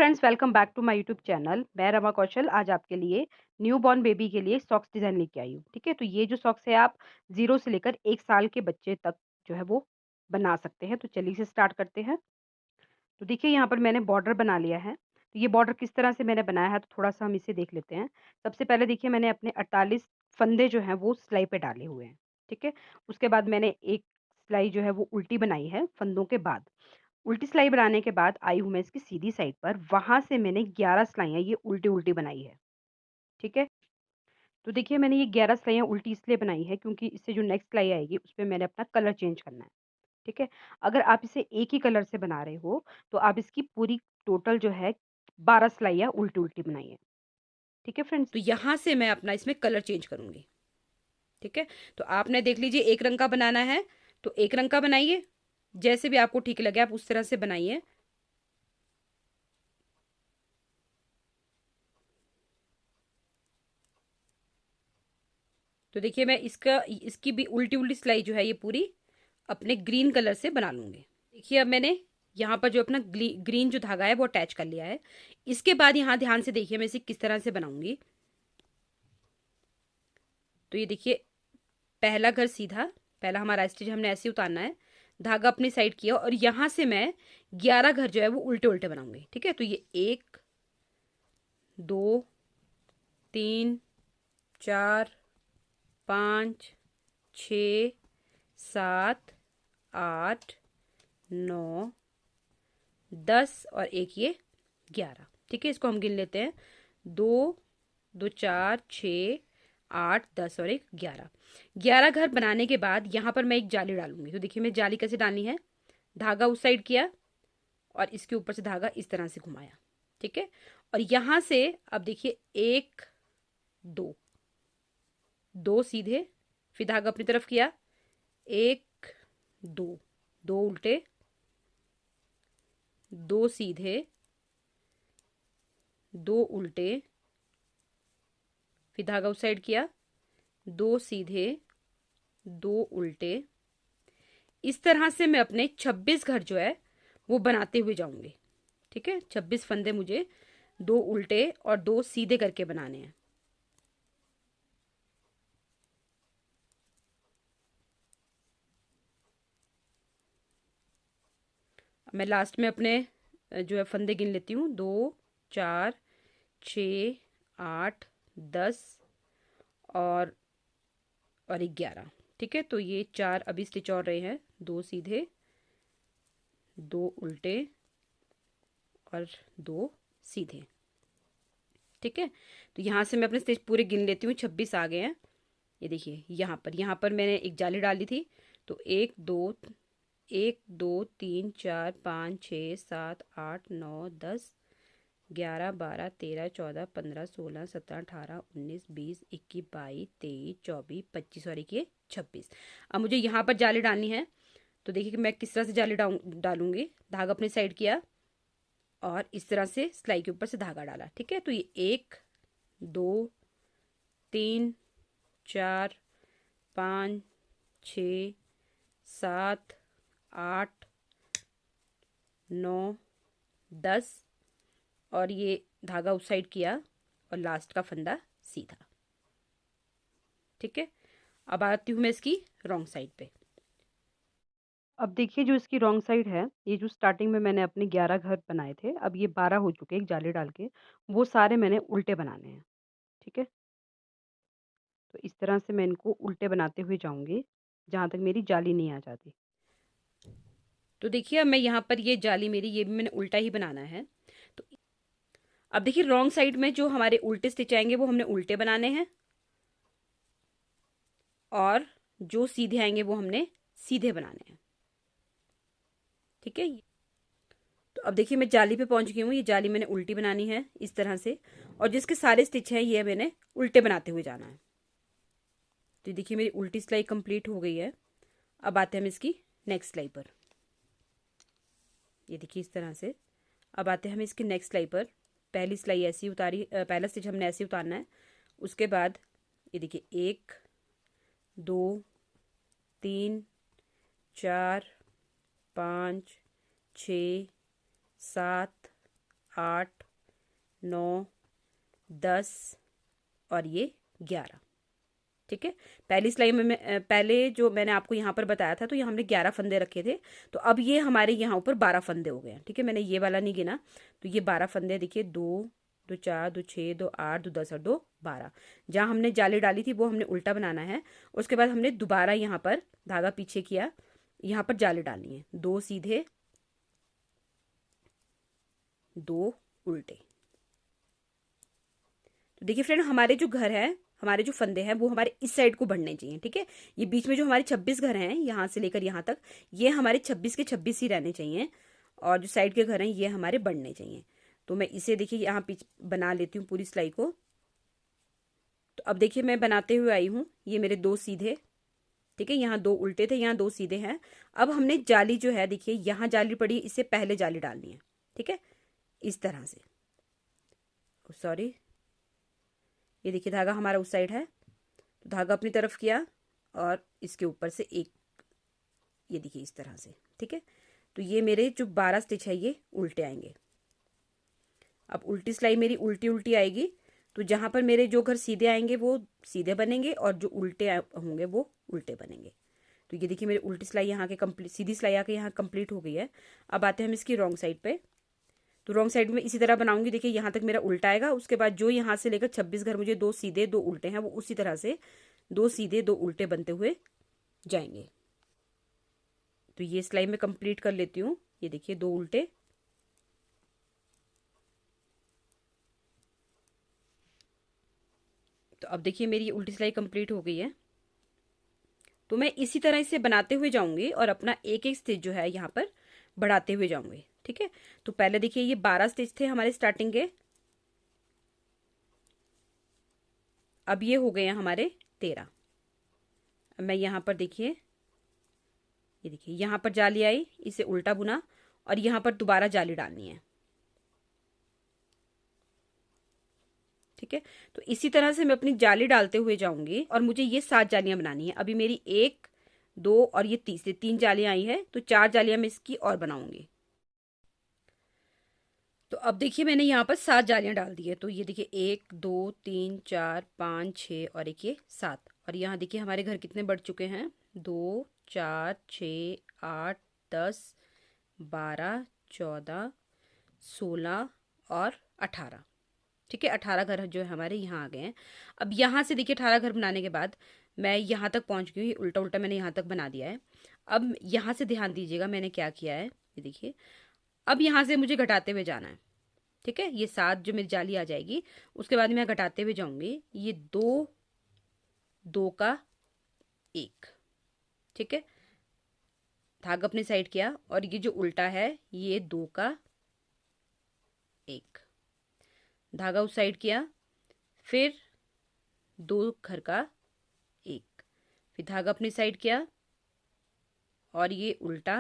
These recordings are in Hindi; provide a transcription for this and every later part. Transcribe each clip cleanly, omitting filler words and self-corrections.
Friends, welcome back to my YouTube channel. मैं रमा कौशल आज आपके लिए न्यू बॉर्न बेबी के लिए सॉक्स डिज़ाइन लेके आई हूँ। ठीक है, तो ये जो सॉक्स है आप 0 से लेकर 1 साल के बच्चे तक जो है वो बना सकते हैं। तो चलिए इसे स्टार्ट करते हैं। तो देखिए यहाँ पर मैंने बॉर्डर बना लिया है। तो ये बॉर्डर किस तरह से मैंने बनाया है तो थोड़ा-सा हम इसे देख लेते हैं। सबसे पहले देखिए मैंने अपने 48 फंदे जो हैं वो सिलाई पे डाले हुए हैं। ठीक है, उसके बाद मैंने एक सिलाई जो है वो उल्टी बनाई है फंदों के बाद। उल्टी सिलाई बनाने के बाद आई हूँ मैं इसकी सीधी साइड पर, वहाँ से मैंने 11 सिलाइयाँ ये उल्टी-उल्टी बनाई है, ठीक है? तो देखिए मैंने ये 11 सिलाइयाँ उल्टी इसलिए बनाई है क्योंकि इससे जो नेक्स्ट सिलाई आएगी उसपे मैंने अपना कलर चेंज करना है, ठीक है? अगर आप इसे एक ही कलर से बना रहे हो, तो आप इसकी पूरी टोटल जो है 12 सिलाइयाँ उल्टी-उल्टी बनाइए, ठीक है फ्रेंड्स? तो यहाँ से मैं अपना इसमें कलर चेंज करूँगी, ठीक है? तो आपने देख लीजिए एक रंग का बनाना है, तो एक रंग का बनाइए, जैसे भी आपको ठीक लगे आप उस तरह से बनाइए। तो देखिए मैं इसकी भी उल्टी-उल्टी सिलाई जो है ये पूरी अपने ग्रीन कलर से बना लूँगी। देखिए अब मैंने यहाँ पर जो अपना ग्रीन जो धागा है वो अटैच कर लिया है। इसके बाद यहाँ ध्यान से देखिए मैं इसे किस तरह से बनाऊँगी। तो ये देखिए पहला घर सीधा, पहला हमारा स्टिच हमने ऐसे ही उतारना है। धागा अपनी साइड किया और यहाँ से मैं 11 घर जो है वो उल्टे-उल्टे बनाऊँगी। ठीक है? तो ये 1, 2, 3, 4, 5, 6, 7, 8, 9, 10 और एक ये 11। ठीक है, इसको हम गिन लेते हैं। 2, 2, 4, 6, 8, 10 और एक 11। 11 घर बनाने के बाद यहाँ पर मैं एक जाली डालूंगी। तो देखिए मैं जाली कैसे डालनी है, धागा उस साइड किया और इसके ऊपर से धागा इस तरह से घुमाया। ठीक है, और यहाँ से अब देखिए 1, 2, 2 सीधे, फिर धागा अपनी तरफ किया, 1, 2, 2 उल्टे, 2 सीधे, 2 उल्टे, फिर धागा उस साइड किया, 2 सीधे, 2 उल्टे। इस तरह से मैं अपने 26 घर जो है वो बनाते हुए जाऊंगी। ठीक है, 26 फंदे मुझे 2 उल्टे और 2 सीधे करके बनाने हैं। मैं लास्ट में अपने जो है फंदे गिन लेती हूँ। 2, 4, 6, 8, 10 और 11। ठीक है, तो ये 4 अभी स्टिच और रहे हैं, 2 सीधे, 2 उल्टे और 2 सीधे। ठीक है, तो यहाँ से मैं अपने स्टिच पूरे गिन लेती हूँ। 26 आ गए हैं। ये देखिए यहाँ पर मैंने एक जाली डाली थी। तो 1, 2, 1, 2, 3, 4, 5, 6, 7, 8, 9, 10, 11, 12, 13, 14, 15, 16, 17, 18, 19, 20, 21, 22, 23, 24, 25 और एक ये 26। अब मुझे यहाँ पर जाली डालनी है। तो देखिए कि मैं किस तरह से जाली डालूंगी। धागा अपनी साइड किया और इस तरह से सिलाई के ऊपर से धागा डाला। ठीक है, तो ये 1, 2, 3, 4, 5, 6, 7, 8, 9, 10 और ये धागा उस साइड किया और लास्ट का फंदा सीधा। ठीक है, अब आती हूँ मैं इसकी रॉन्ग साइड पे। अब देखिए जो इसकी रॉन्ग साइड है, ये जो स्टार्टिंग में मैंने अपने 11 घर बनाए थे, अब ये 12 हो चुके हैं एक जाली डाल के, वो सारे मैंने उल्टे बनाने हैं। ठीक है, तो इस तरह से मैं इनको उल्टे बनाते हुए जाऊंगी जहाँ तक मेरी जाली नहीं आ जाती। तो देखिए अब मैं यहाँ पर ये जाली मेरी ये भी मैंने उल्टा ही बनाना है। तो अब देखिए रॉन्ग साइड में जो हमारे उल्टे स्टिच आएंगे वो हमने उल्टे बनाने हैं और जो सीधे आएंगे वो हमने सीधे बनाने हैं। ठीक है, तो अब देखिए मैं जाली पे पहुंच गई हूँ। ये जाली मैंने उल्टी बनानी है इस तरह से और जिसके सारे स्टिच हैं ये मैंने उल्टे बनाते हुए जाना है। तो देखिए मेरी उल्टी सिलाई कंप्लीट हो गई है। अब आते हैं हम इसकी नेक्स्ट सिलाई पर। ये देखिए इस तरह से। अब आते हैं हम इसकी नेक्स्ट सिलाई पर। पहली सिलाई ऐसी उतारी, पहला स्टिच हमने ऐसे उतारना है। उसके बाद ये देखिए 1, 2, 3, 4, 5, 6, 7, 8 9 10 और ये 11। ठीक है, पहली सिलाई में पहले जो मैंने आपको यहाँ पर बताया था तो ये हमने 11 फंदे रखे थे, तो अब ये हमारे यहाँ ऊपर 12 फंदे हो गए हैं। ठीक है, मैंने ये वाला नहीं गिना, तो ये 12 फंदे देखिए, 2 2 4 2 6 2 8 2 10 और 2 12। जहाँ हमने जाली डाली थी वो हमने उल्टा बनाना है। उसके बाद हमने दोबारा यहाँ पर धागा पीछे किया, यहाँ पर जाली डालनी है, 2 सीधे 2 उल्टे। तो देखिए फ्रेंड, हमारे जो घर है, हमारे जो फंदे हैं वो हमारे इस साइड को बढ़ने चाहिए। ठीक है, ये बीच में जो हमारे 26 घर हैं यहाँ से लेकर यहाँ तक, ये हमारे 26 के 26 ही रहने चाहिए, और जो साइड के घर हैं ये हमारे बढ़ने चाहिए। तो मैं इसे देखिए यहाँ पीछे बना लेती हूँ पूरी सिलाई को। तो अब देखिए मैं बनाते हुए आई हूँ, ये मेरे 2 सीधे, ठीक है, यहाँ 2 उल्टे थे, यहाँ 2 सीधे हैं। अब हमने जाली जो है देखिए यहाँ जाली पड़ी, इससे पहले जाली डालनी है। ठीक है, इस तरह से, सॉरी, ये देखिए धागा हमारा उस साइड है, तो धागा अपनी तरफ किया और इसके ऊपर से एक, ये देखिए इस तरह से। ठीक है, तो ये मेरे जो 12 स्टिच है ये उल्टे आएंगे। अब उल्टी सिलाई मेरी उल्टी उल्टी आएगी, तो जहां पर मेरे जो घर सीधे आएंगे वो सीधे बनेंगे और जो उल्टे होंगे वो उल्टे बनेंगे। तो ये देखिए मेरी उल्टी सिलाई यहाँ के कंप्लीट, सीधी सिलाई आके यहाँ कंप्लीट हो गई है। अब आते हैं हम इसकी रॉन्ग साइड पे। तो रॉन्ग साइड में इसी तरह बनाऊंगी, देखिए यहाँ तक मेरा उल्टा आएगा, उसके बाद जो यहाँ से लेकर 26 घर मुझे 2 सीधे 2 उल्टे हैं वो उसी तरह से 2 सीधे 2 उल्टे बनते हुए जाएंगे। तो ये सिलाई में कंप्लीट कर लेती हूँ, ये देखिए 2 उल्टे, तो अब देखिए मेरी ये उल्टी सिलाई कंप्लीट हो गई है। तो मैं इसी तरह इसे बनाते हुए जाऊंगी और अपना एक एक स्टिच जो है यहाँ पर बढ़ाते हुए जाऊंगी। ठीक है, तो पहले देखिए ये 12 स्टिच थे हमारे स्टार्टिंग के, अब ये हो गए हैं हमारे 13। अब मैं यहाँ पर देखिए, ये देखिए यहाँ पर जाली आई, इसे उल्टा बुना और यहाँ पर दोबारा जाली डालनी है। ठीक है, तो इसी तरह से मैं अपनी जाली डालते हुए जाऊंगी और मुझे ये 7 जालियां बनानी है। अभी मेरी 1 2 और ये तीसरी 3 जालियां आई है, तो 4 जालियां मैं इसकी और बनाऊंगी। तो अब देखिए मैंने यहाँ पर 7 जालियां डाल दी है, तो ये देखिए 1 2 3 4 5 6 और एक ये 7, और यहाँ देखिए हमारे घर कितने बढ़ चुके हैं, 2 4 6 8 10 12 14 16 और 18। ठीक है, 18 घर जो है हमारे यहाँ आ गए हैं। अब यहाँ से देखिए 18 घर बनाने के बाद मैं यहाँ तक पहुँच गई, उल्टा उल्टा मैंने यहाँ तक बना दिया है। अब यहाँ से ध्यान दीजिएगा मैंने क्या किया है, ये देखिए, अब यहाँ से मुझे घटाते हुए जाना है। ठीक है, ये 7 जो मेरी जाली आ जाएगी, उसके बाद मैं घटाते हुए जाऊंगी, ये 2 2 का 1। ठीक है, धागा अपनी साइड किया और ये जो उल्टा है ये 2 का 1, धागा उस साइड किया, फिर 2 घर का 1, फिर धागा अपनी साइड किया और ये उल्टा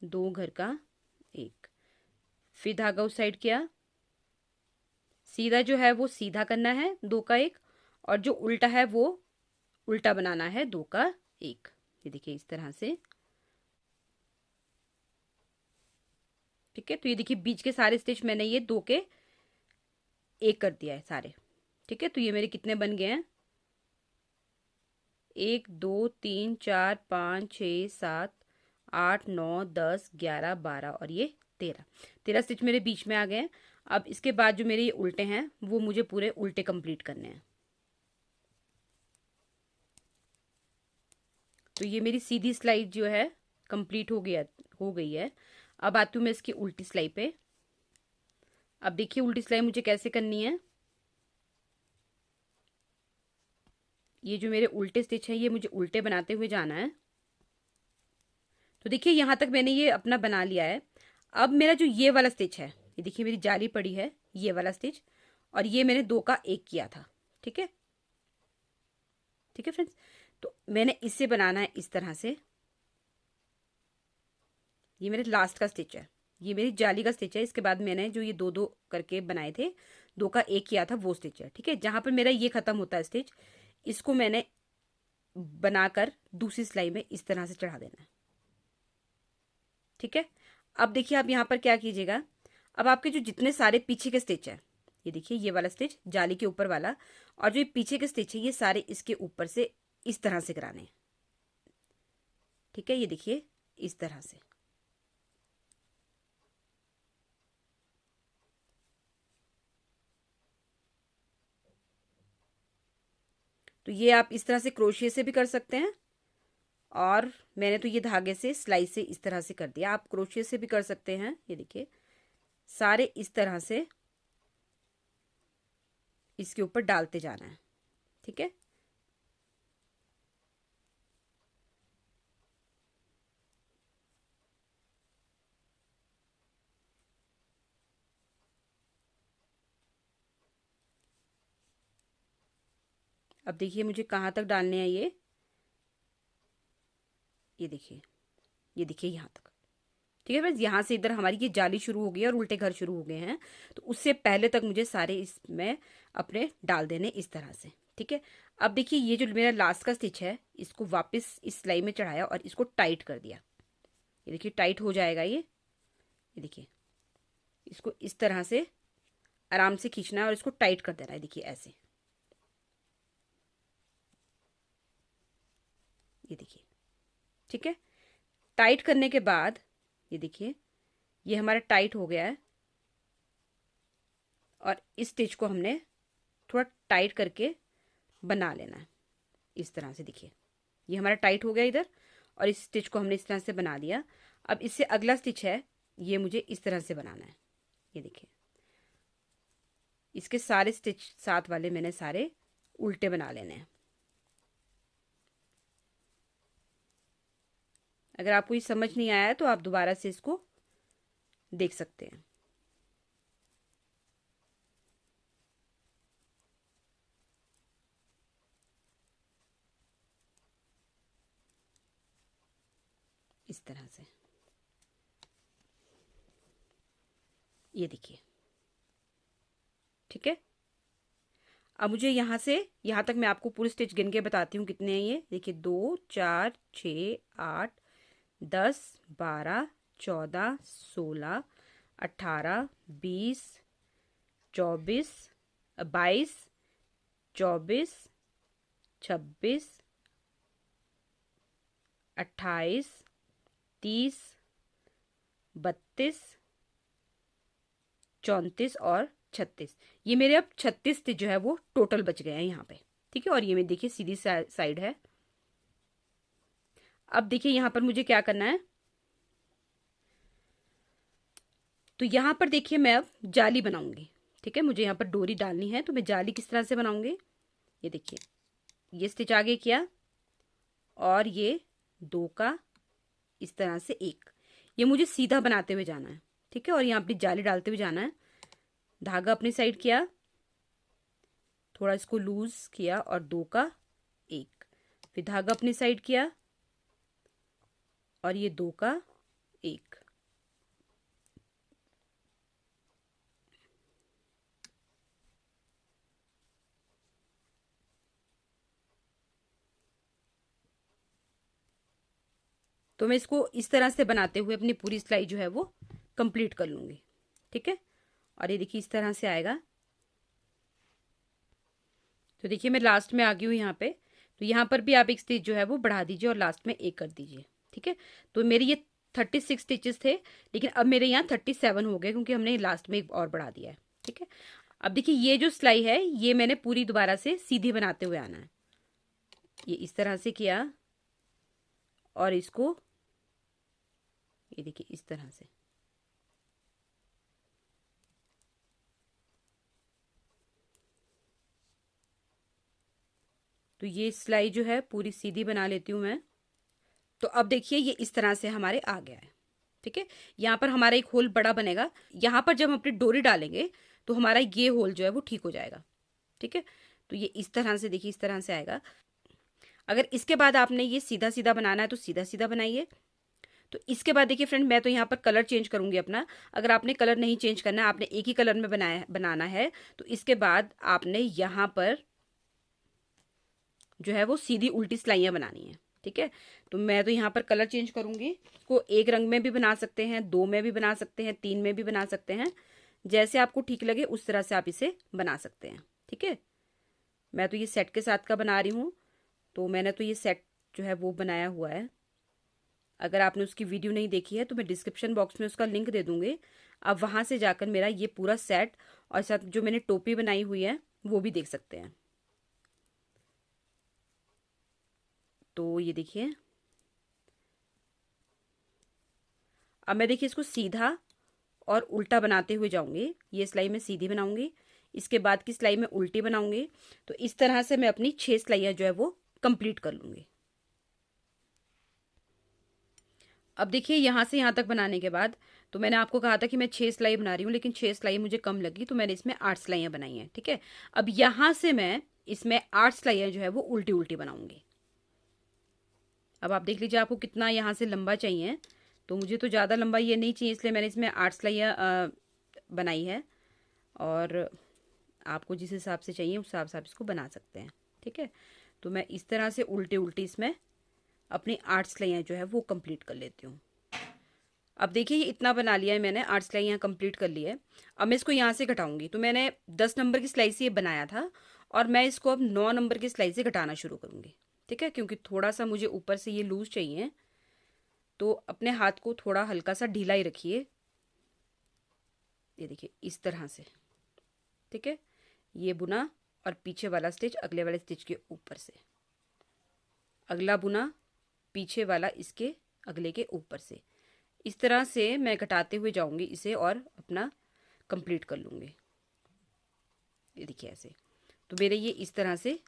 2 घर का 1, फिर धागा उस साइड किया, सीधा जो है वो सीधा करना है 2 का 1, और जो उल्टा है वो उल्टा बनाना है 2 का 1। ये देखिए इस तरह से। ठीक है, तो ये देखिए बीच के सारे स्टिच मैंने ये 2 के 1 कर दिया है सारे। ठीक है, तो ये मेरे कितने बन गए हैं, 1 2 3 4 5 6 7 8 9 10 11 12 और ये 13 स्टिच मेरे बीच में आ गए हैं। अब इसके बाद जो मेरे ये उल्टे हैं वो मुझे पूरे उल्टे कंप्लीट करने हैं। तो ये मेरी सीधी सिलाई जो है कंप्लीट हो गई है। अब आती हूँ मैं इसकी उल्टी सिलाई पे। अब देखिए उल्टी सिलाई मुझे कैसे करनी है, ये जो मेरे उल्टे स्टिच है ये मुझे उल्टे बनाते हुए जाना है। तो देखिए यहाँ तक मैंने ये अपना बना लिया है। अब मेरा जो ये वाला स्टिच है, ये देखिए मेरी जाली पड़ी है, ये वाला स्टिच, और ये मैंने 2 का 1 किया था। ठीक है, ठीक है फ्रेंड्स, तो मैंने इससे बनाना है इस तरह से। ये मेरे लास्ट का स्टिच है, ये मेरी जाली का स्टिच है। इसके बाद मैंने जो ये 2 2 करके बनाए थे, 2 का 1 किया था, वो स्टिच है। ठीक है, जहां पर मेरा ये खत्म होता है स्टिच, इसको मैंने बनाकर दूसरी सिलाई में इस तरह से चढ़ा देना है। ठीक है, अब देखिए आप यहाँ पर क्या कीजिएगा, अब आपके जो जितने सारे पीछे के स्टिच है, ये देखिए ये वाला स्टिच जाली के ऊपर वाला, और जो ये पीछे के स्टिच है ये सारे इसके ऊपर से इस तरह से कराने हैं। ठीक है, ये देखिए इस तरह से। तो ये आप इस तरह से क्रोशिया से भी कर सकते हैं, और मैंने तो ये धागे से सिलाई से इस तरह से कर दिया। आप क्रोशिया से भी कर सकते हैं। ये देखिए सारे इस तरह से इसके ऊपर डालते जाना है। ठीक है, अब देखिए मुझे कहाँ तक डालने हैं ये देखिए, ये देखिए यहाँ तक। ठीक है फ्रेंड्स, यहाँ से इधर हमारी ये जाली शुरू हो गई है और उल्टे घर शुरू हो गए हैं, तो उससे पहले तक मुझे सारे इसमें अपने डाल देने इस तरह से। ठीक है, अब देखिए ये जो मेरा लास्ट का स्टिच है इसको वापस इस सिलाई में चढ़ाया और इसको टाइट कर दिया। ये देखिए टाइट हो जाएगा ये देखिए, इसको इस तरह से आराम से खींचना है और इसको टाइट कर देना है। देखिए ऐसे, ये देखिए। ठीक है, टाइट करने के बाद ये देखिए ये हमारा टाइट हो गया है, और इस स्टिच को हमने थोड़ा टाइट करके बना लेना है इस तरह से। देखिए ये हमारा टाइट हो गया इधर, और इस स्टिच को हमने इस तरह से बना दिया। अब इससे अगला स्टिच है ये मुझे इस तरह से बनाना है। ये देखिए इसके सारे स्टिच साथ वाले मैंने सारे उल्टे बना लेने हैं। अगर आपको ये समझ नहीं आया है तो आप दोबारा से इसको देख सकते हैं। इस तरह से ये देखिए। ठीक है, अब मुझे यहाँ से यहाँ तक मैं आपको पूरे स्टिच गिन के बताती हूँ कितने हैं ये। देखिए 2 4 6 8 10 12 14 16 18 20 24 22 24 26 28 30 32 34 और 36। ये मेरे अब 36 स्टिच जो है वो टोटल बच गए हैं यहाँ पे। ठीक है, और ये मैं देखिए सीधी साइड है। अब देखिए यहाँ पर मुझे क्या करना है, तो यहाँ पर देखिए मैं अब जाली बनाऊंगी। ठीक है, मुझे यहाँ पर डोरी डालनी है, तो मैं जाली किस तरह से बनाऊंगी। ये देखिए ये स्टिच आगे किया, और ये 2 का इस तरह से 1, ये मुझे सीधा बनाते हुए जाना है। ठीक है, और यहाँ पे जाली डालते हुए जाना है। धागा अपनी साइड किया, थोड़ा इसको लूज किया, और 2 का 1, फिर धागा अपनी साइड किया, और ये 2 का 1। तो मैं इसको इस तरह से बनाते हुए अपनी पूरी सिलाई जो है वो कंप्लीट कर लूंगी। ठीक है, और ये देखिए इस तरह से आएगा। तो देखिए मैं लास्ट में आ गई हूँ यहाँ पे, तो यहाँ पर भी आप एक स्टिच जो है वो बढ़ा दीजिए और लास्ट में 1 कर दीजिए। ठीक है, तो मेरे ये 36 स्टिचेस थे, लेकिन अब मेरे यहाँ 37 हो गए क्योंकि हमने लास्ट में 1 और बढ़ा दिया है। ठीक है, अब देखिए ये जो सिलाई है ये मैंने पूरी दोबारा से सीधी बनाते हुए आना है। ये इस तरह से किया, और इसको ये देखिए इस तरह से। तो ये सिलाई जो है पूरी सीधी बना लेती हूँ मैं। तो अब देखिए ये इस तरह से हमारे आ गया है। ठीक है, यहाँ पर हमारा एक होल बड़ा बनेगा, यहाँ पर जब हम अपनी डोरी डालेंगे तो हमारा ये होल जो है वो ठीक हो जाएगा। ठीक है, तो ये इस तरह से देखिए इस तरह से आएगा। अगर इसके बाद आपने ये सीधा सीधा बनाना है तो सीधा सीधा बनाइए। तो इसके बाद देखिए फ्रेंड मैं तो यहाँ पर कलर चेंज करूंगी अपना। अगर आपने कलर नहीं चेंज करना है, आपने एक ही कलर में बनाना है, तो इसके बाद आपने यहाँ पर जो है वो सीधी उल्टी सिलाइयाँ बनानी है। ठीक है। तो मैं तो यहाँ पर कलर चेंज करूँगी। इसको एक रंग में भी बना सकते हैं, 2 में भी बना सकते हैं, 3 में भी बना सकते हैं, जैसे आपको ठीक लगे उस तरह से आप इसे बना सकते हैं। ठीक है। मैं तो ये सेट के साथ का बना रही हूँ, तो मैंने तो ये सेट जो है वो बनाया हुआ है। अगर आपने उसकी वीडियो नहीं देखी है तो मैं डिस्क्रिप्शन बॉक्स में उसका लिंक दे दूँगी। आप वहाँ से जाकर मेरा ये पूरा सेट और साथ जो मैंने टोपी बनाई हुई है वो भी देख सकते हैं। तो ये देखिए, अब मैं देखिए इसको सीधा और उल्टा बनाते हुए जाऊंगी। ये सिलाई मैं सीधी बनाऊंगी, इसके बाद की सिलाई मैं उल्टी बनाऊंगी। तो इस तरह से मैं अपनी 6 सिलाइयाँ जो है वो कंप्लीट कर लूंगी। अब देखिए यहाँ से यहाँ तक बनाने के बाद, तो मैंने आपको कहा था कि मैं 6 सिलाई बना रही हूँ, लेकिन 6 सिलाई मुझे कम लगी तो मैंने इसमें 8 सिलाइयाँ बनाई हैं। ठीक है। अब यहाँ से मैं इसमें 8 सिलाइयाँ जो है वो उल्टी उल्टी बनाऊंगी। अब आप देख लीजिए आपको कितना यहाँ से लंबा चाहिए। तो मुझे तो ज़्यादा लंबा ये नहीं चाहिए, इसलिए मैंने इसमें 8 सिलाइयाँ बनाई है। और आपको जिस हिसाब से चाहिए उस हिसाब से आप इसको बना सकते हैं। ठीक है। तो मैं इस तरह से उल्टी उल्टी इसमें अपनी 8 सिलाइयाँ जो है वो कंप्लीट कर लेती हूँ। अब देखिए ये इतना बना लिया है मैंने, 8 सिलाई यहाँ कंप्लीट कर ली है। अब मैं इसको यहाँ से घटाऊंगी। तो मैंने 10 नंबर की सिलाई से ये बनाया था, और मैं इसको अब 9 नंबर की सिलाई से घटाना शुरू करूँगी। ठीक है। क्योंकि थोड़ा सा मुझे ऊपर से ये लूज चाहिए, तो अपने हाथ को थोड़ा हल्का सा ढीला ही रखिए। ये देखिए इस तरह से। ठीक है। ये बुना और पीछे वाला स्टिच अगले वाले स्टिच के ऊपर से, अगला बुना पीछे वाला इसके अगले के ऊपर से। इस तरह से मैं घटाते हुए जाऊंगी इसे और अपना कंप्लीट कर लूँगी। ये देखिए ऐसे। तो मेरे ये इस तरह से,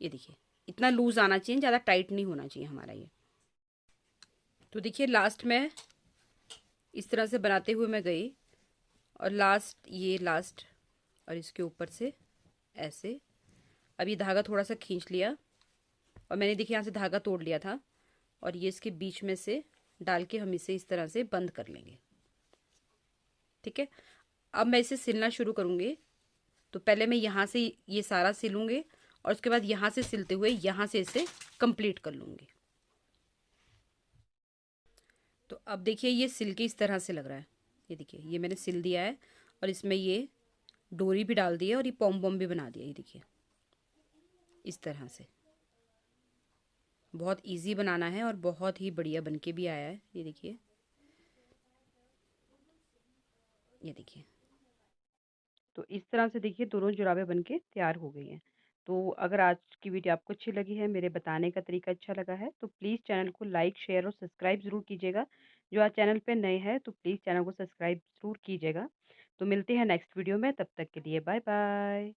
ये देखिए इतना लूज आना चाहिए, ज़्यादा टाइट नहीं होना चाहिए हमारा ये। तो देखिए लास्ट में इस तरह से बनाते हुए मैं गई, और लास्ट और इसके ऊपर से ऐसे। अब ये धागा थोड़ा सा खींच लिया, और मैंने देखिए यहाँ से धागा तोड़ लिया था, और ये इसके बीच में से डाल के हम इसे इस तरह से बंद कर लेंगे। ठीक है। अब मैं इसे सिलना शुरू करूँगी। तो पहले मैं यहाँ से ये सारा सिलूँगी, और उसके बाद यहाँ से सिलते हुए यहाँ से इसे कंप्लीट कर लूँगी। तो अब देखिए ये सिल के इस तरह से लग रहा है। ये देखिए ये मैंने सिल दिया है, और इसमें ये डोरी भी डाल दी है, और ये पॉम पॉम भी बना दिया। ये देखिए इस तरह से। बहुत इजी बनाना है और बहुत ही बढ़िया बनके भी आया है। ये देखिए, ये देखिए। तो इस तरह से देखिए दोनों जुराबें बनके तैयार हो गई हैं। तो अगर आज की वीडियो आपको अच्छी लगी है, मेरे बताने का तरीका अच्छा लगा है, तो प्लीज़ चैनल को लाइक शेयर और सब्सक्राइब ज़रूर कीजिएगा। जो आज चैनल पे नए हैं तो प्लीज़ चैनल को सब्सक्राइब ज़रूर कीजिएगा। तो मिलते हैं नेक्स्ट वीडियो में, तब तक के लिए बाय बाय।